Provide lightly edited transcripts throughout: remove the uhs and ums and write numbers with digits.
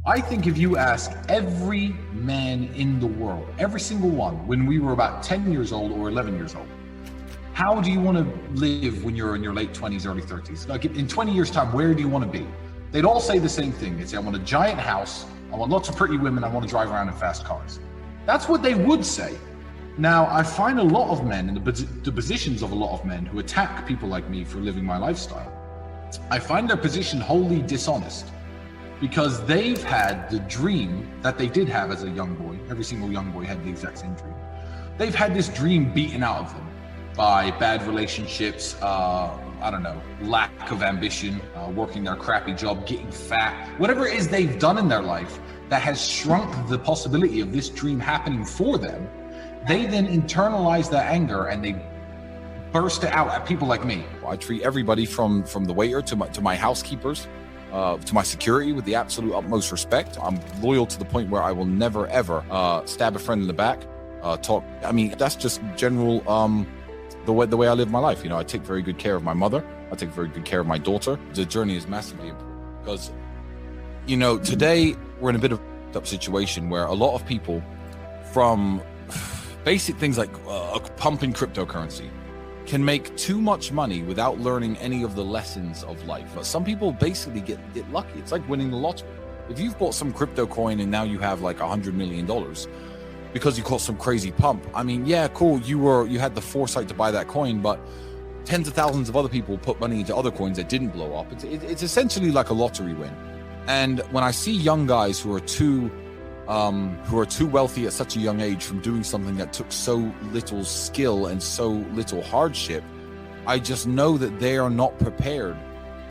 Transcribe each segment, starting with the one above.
I think if you ask every man in the world, every single one, when we were about 10 years old or 11 years old, how do you want to live when you're in your late 20s, early 30s? Like in 20 years' time, where do you want to be? They'd all say the same thing. They'd say, I want a giant house, I want lots of pretty women, I want to drive around in fast cars. That's what they would say. Now, I find a lot of men in the positions of a lot of men who attack people like me for living my lifestyle. I find their position wholly dishonest because they've had the dream that they did have as a young boy. Every single young boy had the exact same dream. They've had this dream beaten out of them by bad relationships, lack of ambition, working their crappy job, getting fat, whatever it is they've done in their life that has shrunk the possibility of this dream happening for them. They then internalize that anger and they burst it out at people like me. I treat everybody from the waiter to my housekeepers, to my security with the absolute utmost respect. I'm loyal to the point where I will never ever stab a friend in the back. That's just general the way I live my life. I take very good care of my mother. I take very good care of my daughter. The journey is massively important because today we're in a bit of a situation where a lot of people, from basic things like pumping cryptocurrency, can make too much money without learning any of the lessons of life. But some people basically get lucky. It's like winning the lottery. If you've bought some crypto coin and now you have like $100 million because you caught some crazy pump, yeah, cool. You had the foresight to buy that coin, but tens of thousands of other people put money into other coins that didn't blow up. It's essentially like a lottery win. And when I see young guys who are too wealthy at such a young age from doing something that took so little skill and so little hardship, I just know that they are not prepared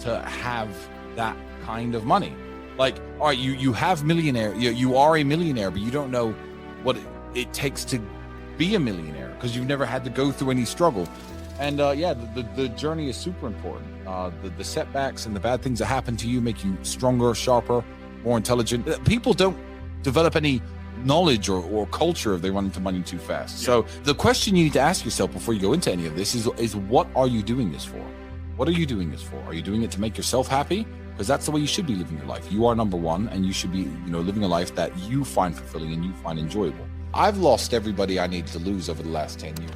to have that kind of money. Like, all right, you have millionaire, you are a millionaire, but you don't know what it takes to be a millionaire because you've never had to go through any struggle. And the journey is super important. The setbacks and the bad things that happen to you make you stronger, sharper, more intelligent. People don't develop any knowledge or culture if they run into money too fast. Yeah. So the question you need to ask yourself before you go into any of this is what are you doing this for? What are you doing this for? Are you doing it to make yourself happy? Because that's the way you should be living your life. You are number one, and you should be, living a life that you find fulfilling and you find enjoyable. I've lost everybody I needed to lose over the last 10 years.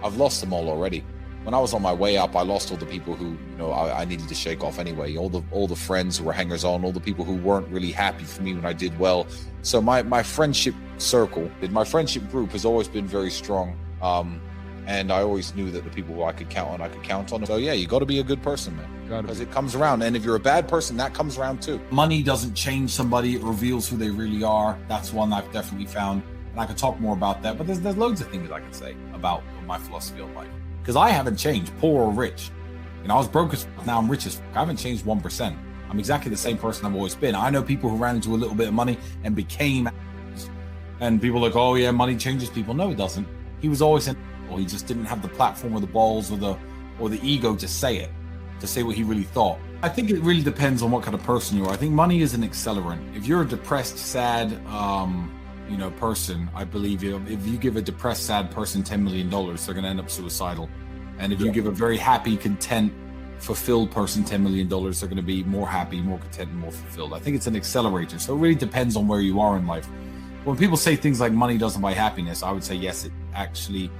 I've lost them all already. When I was on my way up, I lost all the people who, I needed to shake off anyway. All the friends who were hangers on, all the people who weren't really happy for me when I did well. So my friendship circle, my friendship group has always been very strong. And I always knew that the people who I could count on. So yeah, you got to be a good person, man, because it comes around. And if you're a bad person, that comes around too. Money doesn't change somebody; it reveals who they really are. That's one I've definitely found, and I could talk more about that. But there's loads of things I can say about my philosophy of life, because I haven't changed, poor or rich. I was broke as fuck, now I'm rich as fuck. I haven't changed 1%. I'm exactly the same person I've always been. I know people who ran into a little bit of money and became, and people are like, oh yeah, money changes people. No, it doesn't. He was always he just didn't have the platform or the balls or the ego to say what he really thought. I think it really depends on what kind of person you are. I think money is an accelerant. If you're a depressed, sad, person, I believe if you give a depressed, sad person $10 million, they're going to end up suicidal. And if you give a very happy, content, fulfilled person $10 million, they're going to be more happy, more content, and more fulfilled. I think it's an accelerator. So it really depends on where you are in life. When people say things like money doesn't buy happiness, I would say yes, it actually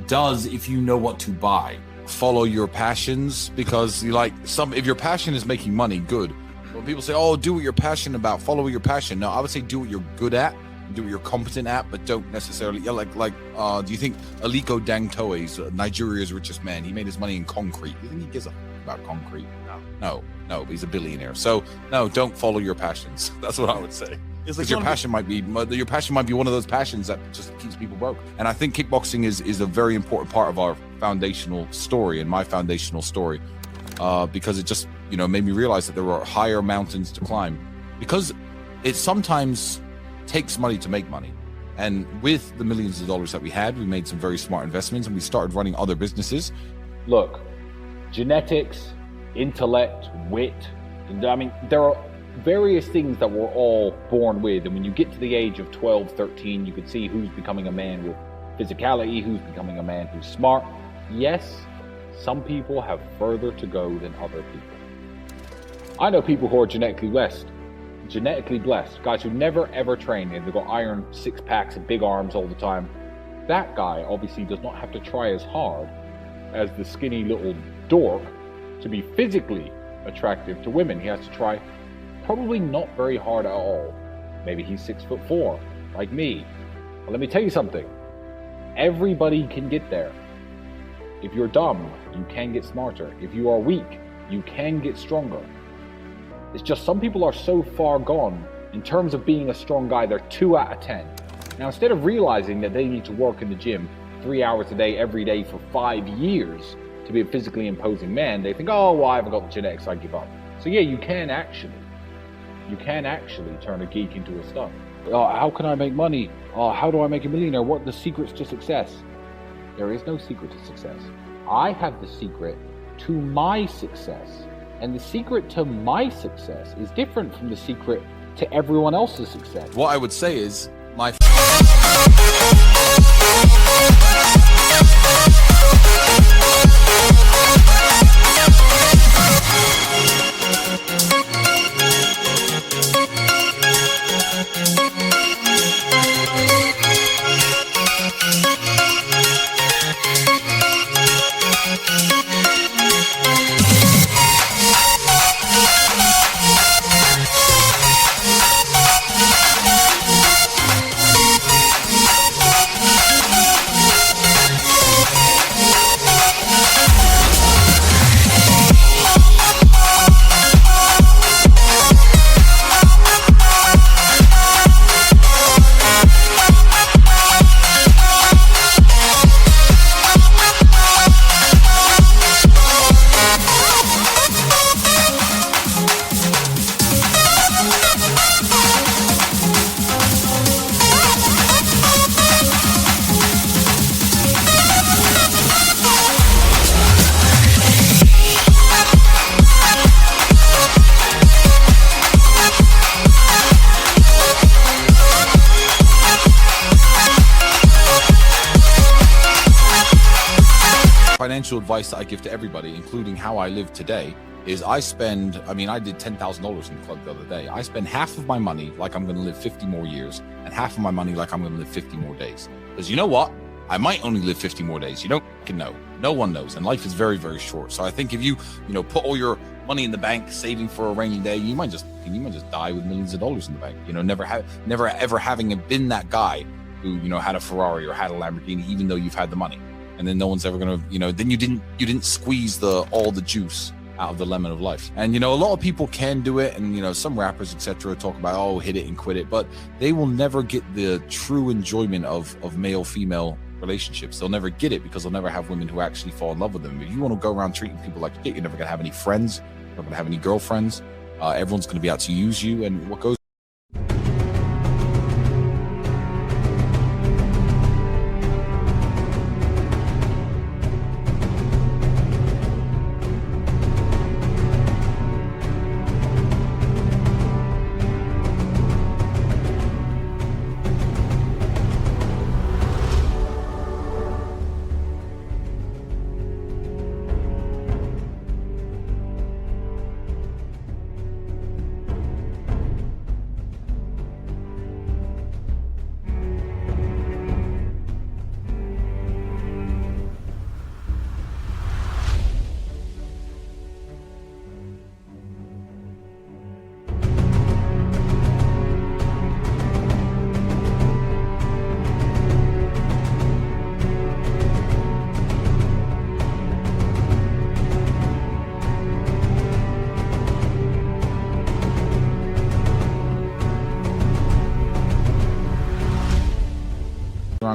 does if you know what to buy. Follow your passions, because if your passion is making money, good. When people say, oh, do what you're passionate about, follow your passion. No, I would say do what you're good at, do what you're competent at, but don't necessarily, do you think Aliko Dangote is Nigeria's richest man? He made his money in concrete. Do you think he gives a about concrete? No, he's a billionaire. So no, don't follow your passions. That's what I would say. Because your passion might be one of those passions that just keeps people broke. And I think kickboxing is a very important part of our foundational story and my foundational story, because it just made me realize that there are higher mountains to climb, because it sometimes takes money to make money. And with the millions of dollars that we had, we made some very smart investments and we started running other businesses. Look, genetics, intellect, wit, there are various things that we're all born with. And when you get to the age of 12, 13, you can see who's becoming a man with physicality, who's becoming a man who's smart. Yes, some people have further to go than other people. I know people who are genetically blessed, genetically blessed, guys who never ever train and they've got iron six packs and big arms all the time, that guy obviously does not have to try as hard as the skinny little dork to be physically attractive to women. He has to try probably not very hard at all. Maybe he's 6'4", like me. But let me tell you something. Everybody can get there. If you're dumb, you can get smarter. If you are weak, you can get stronger. It's just some people are so far gone in terms of being a strong guy, they're 2 out of 10. Now, instead of realizing that they need to work in the gym 3 hours a day, every day for 5 years to be a physically imposing man, they think, oh, well, I haven't got the genetics, I give up. So yeah, you can actually turn a geek into a stud. How can I make money? How do I make a millionaire? What are the secrets to success? There is no secret to success. I have the secret to my success. And the secret to my success is different from the secret to everyone else's success. What I would say is my financial advice that I give to everybody, including how I live today, is I did $10,000 in the club the other day. I spend half of my money like I'm going to live 50 more years and half of my money like I'm going to live 50 more days. Because you know what? I might only live 50 more days. You don't know. No one knows. And life is very, very short. So I think if you put all your money in the bank, saving for a rainy day, you might just die with millions of dollars in the bank. Never ever having been that guy who, had a Ferrari or had a Lamborghini, even though you've had the money. And then no one's ever going to, then you didn't squeeze all the juice out of the lemon of life. And, a lot of people can do it. And, some rappers, etc., talk about, hit it and quit it, but they will never get the true enjoyment of male-female relationships. They'll never get it because they'll never have women who actually fall in love with them. If you want to go around treating people like shit, you're never going to have any friends. You're not going to have any girlfriends. Everyone's going to be out to use you. And what goes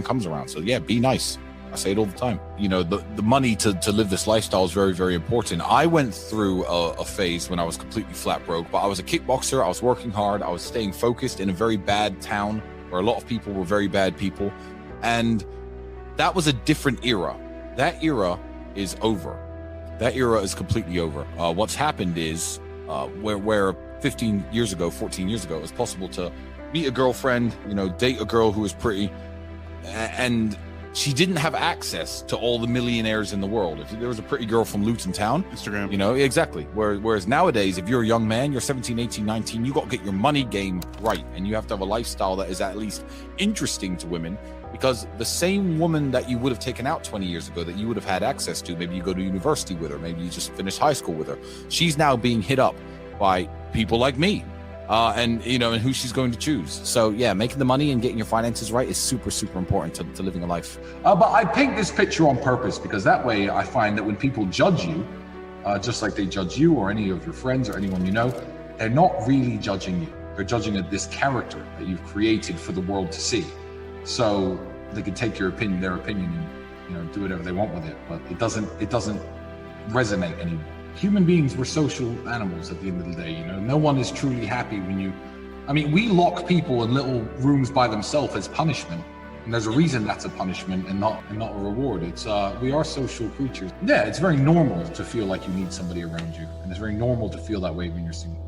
comes around. So yeah, be nice. I say it all the time. The money to live this lifestyle is very, very important. I went through a phase when I was completely flat broke, but I was a kickboxer. I was working hard. I was staying focused in a very bad town where a lot of people were very bad people. And that was a different era. That era is over. That era is completely over. What's happened is where 14 years ago, it was possible to meet a girlfriend, date a girl who was pretty, and she didn't have access to all the millionaires in the world. If there was a pretty girl from Luton Town, Instagram, you know, exactly. Whereas nowadays, if you're a young man, you're 17, 18, 19, you got to get your money game right. And you have to have a lifestyle that is at least interesting to women, because the same woman that you would have taken out 20 years ago, that you would have had access to, maybe you go to university with her, maybe you just finished high school with her, she's now being hit up by people like me. And you know, and who she's going to choose. So yeah, making the money and getting your finances right is super, super important to living a life. But I paint this picture on purpose because that way I find that when people judge you, just like they judge you or any of your friends or anyone you know, they're not really judging you. They're judging this character that you've created for the world to see. So they can take their opinion, and, you know, do whatever they want with it. But it doesn't resonate anymore. Human beings, we're social animals at the end of the day, you know. No one is truly happy we lock people in little rooms by themselves as punishment. And there's a reason that's a punishment and not a reward. It's we are social creatures. Yeah, it's very normal to feel like you need somebody around you. And it's very normal to feel that way when you're single.